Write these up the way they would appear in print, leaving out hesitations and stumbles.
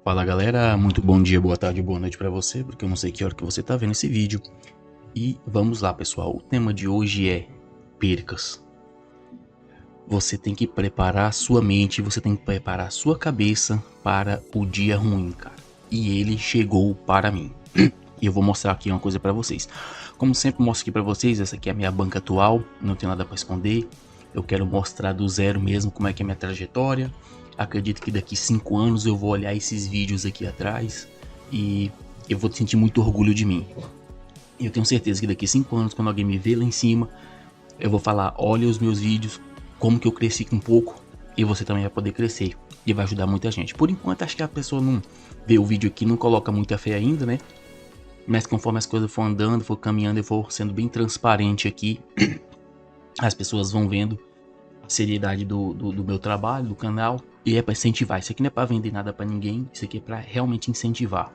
Fala galera, muito bom dia, boa tarde, boa noite pra você, porque eu não sei que hora que você tá vendo esse vídeo. E vamos lá pessoal, o tema de hoje é percas. Você tem que preparar a sua mente, você tem que preparar a sua cabeça para o dia ruim, cara. E ele chegou para mim. E eu vou mostrar aqui uma coisa pra vocês. Como sempre mostro aqui pra vocês, essa aqui é a minha banca atual, não tenho nada pra esconder. Eu quero mostrar do zero mesmo como é que é a minha trajetória. Acredito que daqui 5 anos eu vou olhar esses vídeos aqui atrás e eu vou sentir muito orgulho de mim. E eu tenho certeza que daqui 5 anos, quando alguém me ver lá em cima, eu vou falar, olha os meus vídeos, como que eu cresci com pouco, e você também vai poder crescer. E vai ajudar muita gente. Por enquanto, acho que a pessoa não vê o vídeo aqui, não coloca muita fé ainda, né? Mas conforme as coisas for andando, for caminhando, eu for sendo bem transparente aqui, as pessoas vão vendo a seriedade do meu trabalho, do canal. E é para incentivar. Isso aqui não é para vender nada para ninguém. Isso aqui é para realmente incentivar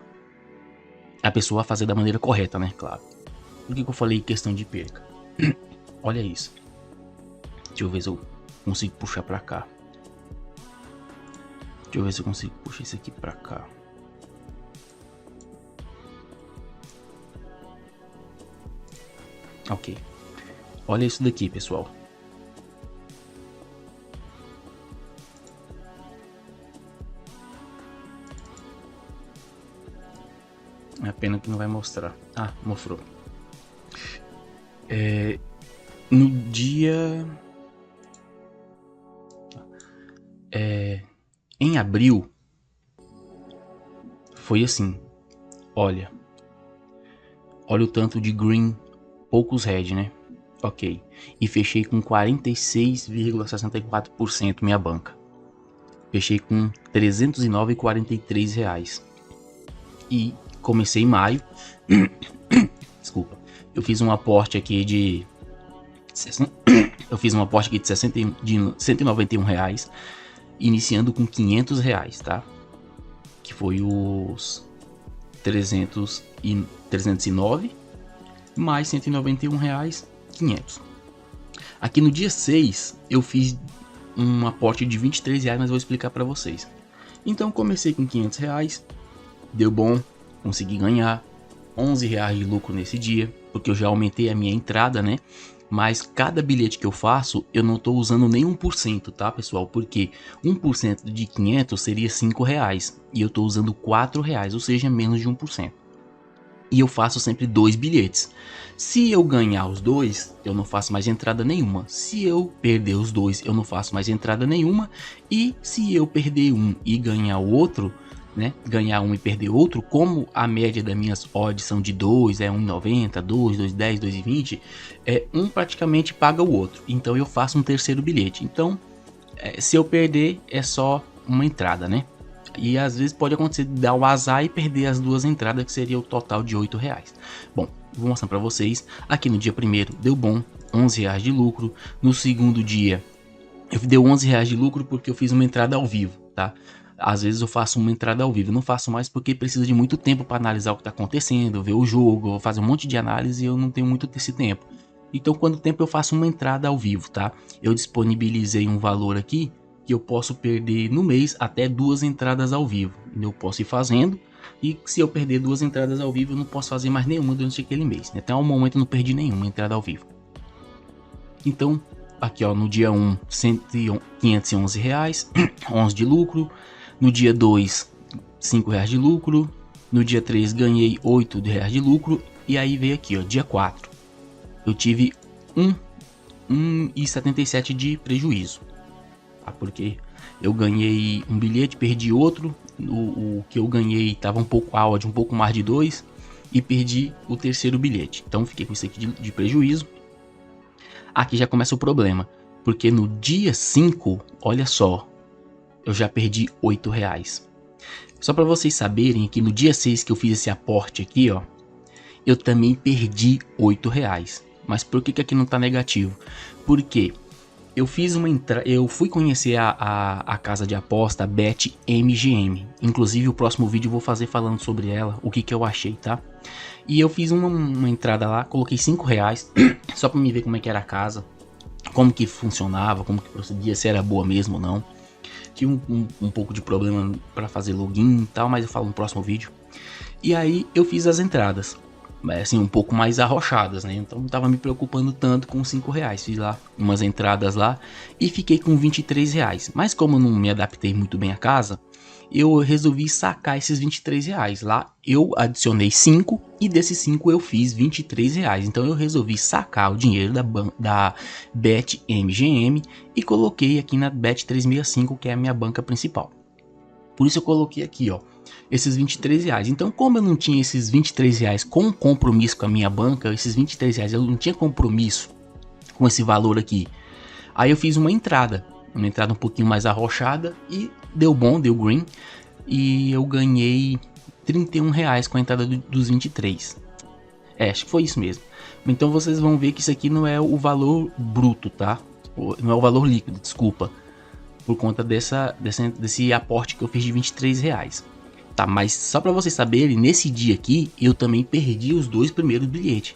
a pessoa a fazer da maneira correta, né? Claro. Por que eu falei questão de perca? Olha isso. Deixa eu ver se eu consigo puxar para cá. Deixa eu ver se eu consigo puxar isso aqui para cá. Ok. Olha isso daqui, pessoal. É pena que não vai mostrar. Ah, mostrou. No dia... em abril... foi assim. Olha o tanto de green, poucos red, né? Ok. E fechei com 46,64% minha banca. Fechei com R$ 309,43. E comecei em maio. Desculpa. Eu fiz um aporte aqui de... eu fiz um aporte aqui de R$ 191 reais, iniciando com R$ 500, tá? Que foi os 309 mais R$ 191 reais, 500. Aqui no dia 6 eu fiz um aporte de R$ 23 reais, mas vou explicar para vocês. Então comecei com R$ 500 reais, deu bom, consegui ganhar R$ 11 reais de lucro nesse dia, porque eu já aumentei a minha entrada, né? Mas cada bilhete que eu faço, eu não estou usando nem 1%, tá, pessoal? Porque 1% de 500 seria 5 reais. E eu estou usando 4 reais, ou seja, menos de 1%. E eu faço sempre 2 bilhetes. Se eu ganhar os 2, eu não faço mais entrada nenhuma. Se eu perder os 2, eu não faço mais entrada nenhuma. E se eu perder um e ganhar o outro, né, ganhar um e perder outro, como a média das minhas odds são de 2, é 1,90, 2, 2,10, 2,20, um praticamente paga o outro. Então eu faço um terceiro bilhete. Então, se eu perder, é só uma entrada, né? E às vezes pode acontecer de dar o azar e perder as duas entradas, que seria o total de 8 reais. Bom, vou mostrar para vocês. Aqui no dia primeiro deu bom, 11 reais de lucro. No segundo dia, eu deu 11 reais de lucro porque eu fiz uma entrada ao vivo, tá? Às vezes eu faço uma entrada ao vivo, não faço mais porque precisa de muito tempo para analisar o que está acontecendo, ver o jogo, vou fazer um monte de análise e eu não tenho muito desse tempo. Então, quando tempo eu faço uma entrada ao vivo, tá? Eu disponibilizei um valor aqui que eu posso perder no mês até 2 entradas ao vivo. Eu posso ir fazendo, e se eu perder 2 entradas ao vivo, eu não posso fazer mais nenhuma durante aquele mês. Até o momento eu não perdi nenhuma entrada ao vivo. Então, aqui ó, no dia 1, 511 reais, 11 de lucro. No dia 2, 5 reais de lucro. No dia 3, ganhei 8 reais de lucro. E aí veio aqui, ó, dia 4. Eu tive 1,77 de prejuízo. Porque eu ganhei um bilhete, perdi outro. O que eu ganhei estava um pouco alto, um pouco mais de 2. E perdi o terceiro bilhete. Então fiquei com isso aqui de prejuízo. Aqui já começa o problema. Porque no dia 5, olha só, eu já perdi 8 reais. Só para vocês saberem que no dia 6 que eu fiz esse aporte aqui, ó, eu também perdi 8 reais. Mas por que aqui não tá negativo? Porque eu fiz eu fui conhecer a casa de aposta BetMGM. Inclusive o próximo vídeo eu vou fazer falando sobre ela, o que eu achei, tá? E eu fiz uma entrada lá, coloquei 5 reais, só para me ver como é que era a casa, como que funcionava, como que procedia, se era boa mesmo ou não. Tive um pouco de problema para fazer login e tal, mas eu falo no próximo vídeo. E aí eu fiz as entradas, assim, um pouco mais arrochadas, né? Então não tava me preocupando tanto com 5 reais. Fiz lá umas entradas lá e fiquei com 23 reais. Mas como eu não me adaptei muito bem à casa, eu resolvi sacar esses 23 reais. Lá eu adicionei 5 e desses 5 eu fiz 23 reais. Então eu resolvi sacar o dinheiro da BetMGM e coloquei aqui na Bet365, que é a minha banca principal. Por isso eu coloquei aqui, ó, esses 23 reais. Então, como eu não tinha esses 23 reais com compromisso com a minha banca, esses 23 reais eu não tinha compromisso com esse valor aqui. Aí eu fiz uma entrada um pouquinho mais arrochada e deu bom, deu green. E eu ganhei 31 reais com a entrada dos 23. Acho que foi isso mesmo. Então vocês vão ver que isso aqui não é o valor bruto, tá? Não é o valor líquido, desculpa. Por conta desse aporte que eu fiz de 23 reais. Tá, mas só para vocês saberem, nesse dia aqui eu também perdi os 2 primeiros bilhetes.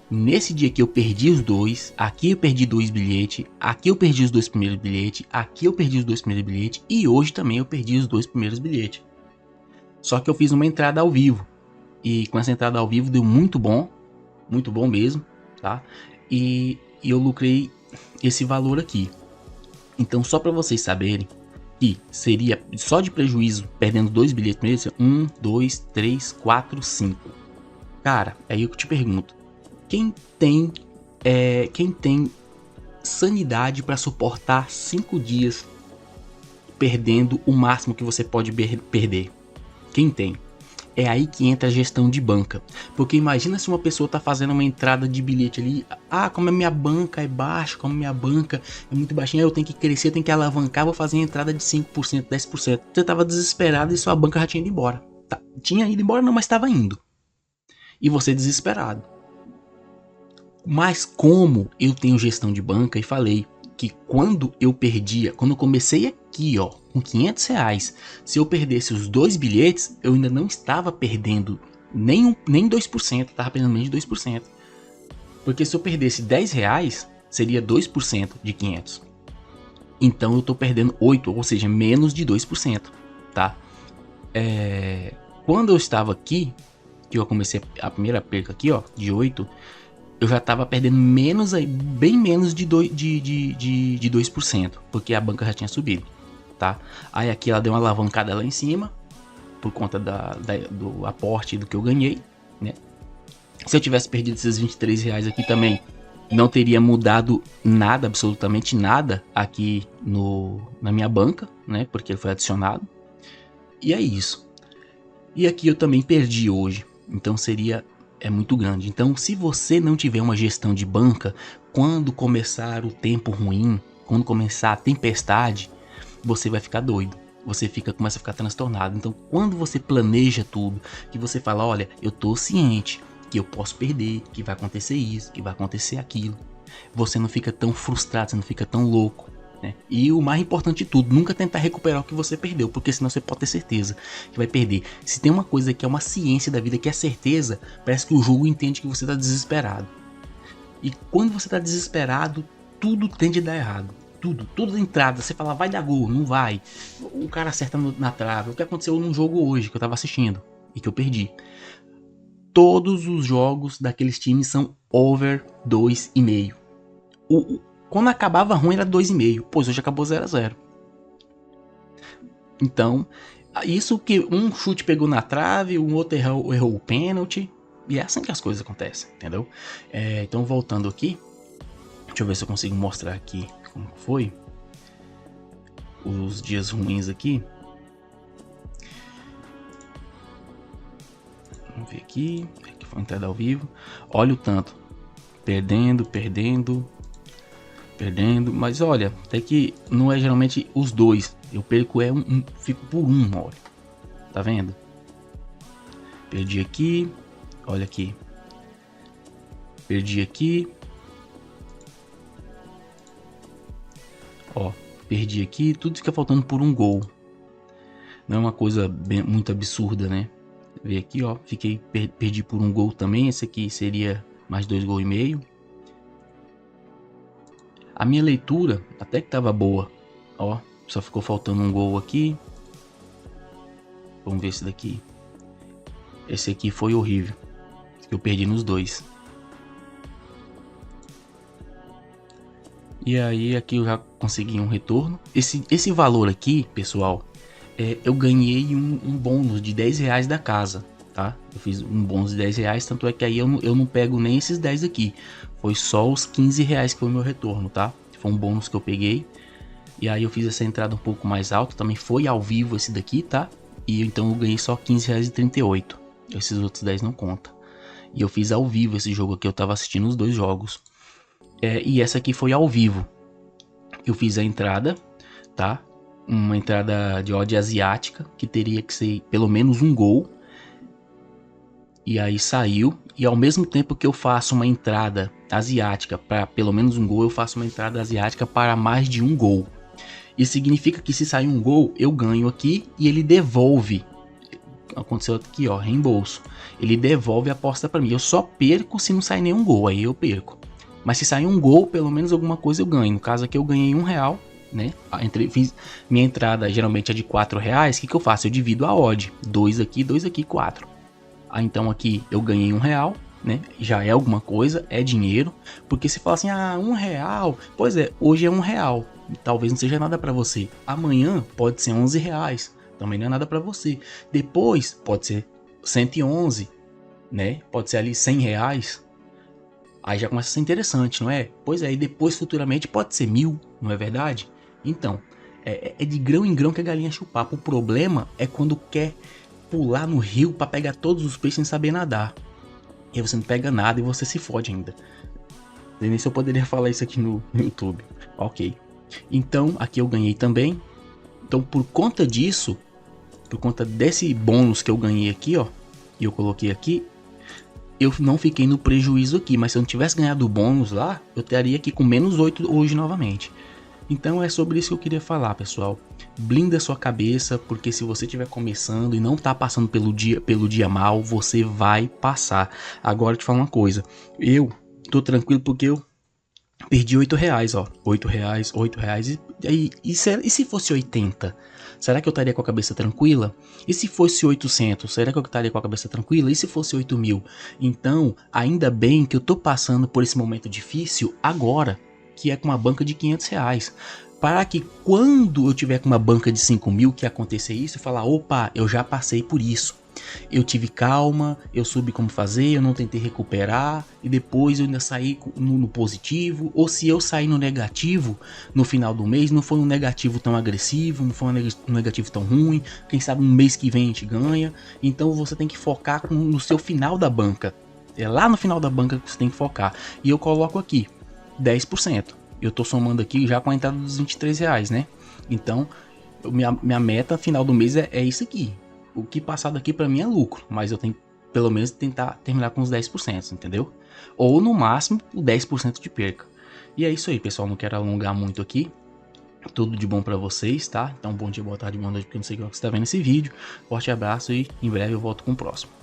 Nesse dia aqui eu perdi os 2, aqui eu perdi 2 bilhetes, aqui eu perdi os 2 primeiros bilhetes, aqui eu perdi os 2 primeiros bilhetes e hoje também eu perdi os 2 primeiros bilhetes. Só que eu fiz uma entrada ao vivo e com essa entrada ao vivo deu muito bom mesmo, tá? E eu lucrei esse valor aqui. Então só para vocês saberem que seria só de prejuízo, perdendo 2 bilhetes mesmo, 1, 2, 3, 4, 5. Cara, aí eu te pergunto, quem tem sanidade para suportar 5 dias perdendo o máximo que você pode perder? Quem tem? É aí que entra a gestão de banca. Porque imagina se uma pessoa tá fazendo uma entrada de bilhete ali. Ah, como a minha banca é baixa, como a minha banca é muito baixinha, eu tenho que crescer, eu tenho que alavancar, vou fazer uma entrada de 5%, 10%. Você tava desesperado e sua banca já tinha ido embora. Tá, tinha ido embora não, mas estava indo. E você desesperado. Mas como eu tenho gestão de banca e falei que quando eu comecei aqui, ó, com 500 reais, se eu perdesse os 2 bilhetes, eu ainda não estava perdendo nem 2%, estava perdendo menos de 2%. Porque se eu perdesse 10 reais, seria 2% de 500. Então eu estou perdendo 8, ou seja, menos de 2%, tá? Quando eu estava aqui, que eu comecei a primeira perca aqui, ó, de 8, eu já tava perdendo menos aí, bem menos de 2%, porque a banca já tinha subido, tá? Aí aqui ela deu uma alavancada lá em cima, por conta do aporte do que eu ganhei, né? Se eu tivesse perdido esses 23 reais aqui também, não teria mudado nada, absolutamente nada aqui na minha banca, né? Porque ele foi adicionado. E é isso. E aqui eu também perdi hoje, então é muito grande. Então, se você não tiver uma gestão de banca, quando começar o tempo ruim, quando começar a tempestade, você vai ficar doido. Você começa a ficar transtornado. Então, quando você planeja tudo, que você fala, olha, eu tô ciente que eu posso perder, que vai acontecer isso, que vai acontecer aquilo, você não fica tão frustrado, você não fica tão louco. E o mais importante de tudo, nunca tentar recuperar o que você perdeu, porque senão você pode ter certeza que vai perder. Se tem uma coisa que é uma ciência da vida, que é certeza, parece que o jogo entende que você está desesperado. E quando você está desesperado, tudo tende a dar errado. Tudo da entrada, você fala, vai dar gol, não vai. O cara acerta na trave. O que aconteceu num jogo hoje que eu estava assistindo e que eu perdi. Todos os jogos daqueles times são over 2,5. Quando acabava ruim era 2,5, pois hoje acabou 0-0. Então, isso que um chute pegou na trave, um outro errou o pênalti, e é assim que as coisas acontecem, entendeu? Então, voltando aqui, deixa eu ver se eu consigo mostrar aqui como foi os dias ruins aqui. Vamos ver aqui, que foi entrada ao vivo. Olha o tanto, perdendo, mas olha, até que não é geralmente os dois. Eu perco fico por olha. Tá vendo? Perdi aqui, olha aqui. Perdi aqui. Ó, perdi aqui, tudo fica faltando por um gol. Não é uma coisa muito absurda, né? Vê aqui, ó, perdi por um gol também. Esse aqui seria mais 2,5 gols. A minha leitura até que tava boa, ó, Só ficou faltando um gol aqui. Vamos ver esse daqui. Esse aqui foi horrível. Eu perdi nos dois. E aí aqui eu já consegui um retorno. Esse valor aqui, pessoal, eu ganhei um bônus de 10 reais da casa, tá? Eu fiz um bônus de 10 reais, tanto é que aí eu não pego nem esses 10 aqui. Foi só os 15 reais que foi o meu retorno, tá? Foi um bônus que eu peguei. E aí eu fiz essa entrada um pouco mais alta, também foi ao vivo esse daqui, tá? E então eu ganhei só 15 reais e 38. Esses outros 10 não conta. E eu fiz ao vivo esse jogo aqui, eu tava assistindo os dois jogos. E essa aqui foi ao vivo. Eu fiz a entrada, tá? Uma entrada de odd asiática, que teria que ser pelo menos um gol. E aí saiu. E ao mesmo tempo que eu faço uma entrada asiática para pelo menos um gol, eu faço uma entrada asiática para mais de um gol. Isso significa que se sair um gol, eu ganho aqui e ele devolve. Aconteceu aqui, ó, reembolso. Ele devolve a aposta para mim. Eu só perco se não sair nenhum gol, aí eu perco. Mas se sair um gol, pelo menos alguma coisa eu ganho. No caso aqui eu ganhei R$1, né? Fiz minha entrada geralmente é de R$4. O que eu faço? Eu divido a odd. 2 aqui, 4. Então aqui eu ganhei R$1, né? Já é alguma coisa, é dinheiro. Porque se fala assim, R$1, pois é, hoje é R$1. Talvez não seja nada para você. Amanhã pode ser R$11. Também não é nada para você. Depois pode ser 111, né? Pode ser ali R$100. Aí já começa a ser interessante, não é? Pois é, e depois futuramente pode ser 1.000, não é verdade? Então, é de grão em grão que a galinha chupa papo. O problema é quando quer pular no rio para pegar todos os peixes sem saber nadar. E aí você não pega nada e você se fode ainda. Nem se eu poderia falar isso aqui no YouTube. Ok. Então, aqui eu ganhei também. Então, por conta disso, por conta desse bônus que eu ganhei aqui, ó, e eu coloquei aqui, eu não fiquei no prejuízo aqui, mas se eu não tivesse ganhado o bônus lá, eu estaria aqui com menos 8 hoje novamente. Então é sobre isso que eu queria falar, pessoal. Blinda sua cabeça, porque se você estiver começando e não tá passando pelo dia mal, você vai passar. Agora eu te falo uma coisa, eu tô tranquilo porque eu perdi R$8, ó. R$8. E se fosse 80? Será que eu estaria com a cabeça tranquila? E se fosse 800? Será que eu estaria com a cabeça tranquila? E se fosse 8.000? Então, ainda bem que eu tô passando por esse momento difícil agora, que é com uma banca de R$500. Para que quando eu tiver com uma banca de 5.000 que acontecer isso, eu falar, opa, eu já passei por isso. Eu tive calma, eu soube como fazer, eu não tentei recuperar e depois eu ainda saí no positivo. Ou se eu sair no negativo no final do mês, não foi um negativo tão agressivo, não foi um negativo tão ruim. Quem sabe no mês que vem a gente ganha. Então você tem que focar no seu final da banca. É lá no final da banca que você tem que focar. E eu coloco aqui 10%. Eu tô somando aqui já com a entrada dos R$23, né? Então minha meta final do mês é isso aqui. O que passar daqui pra mim é lucro, mas eu tenho que pelo menos tentar terminar com os 10%, entendeu? Ou no máximo o 10% de perca. E é isso aí, pessoal, não quero alongar muito aqui. Tudo de bom pra vocês, tá? Então bom dia, boa tarde, boa noite, porque eu não sei o que você tá vendo esse vídeo. Forte abraço e em breve eu volto com o próximo.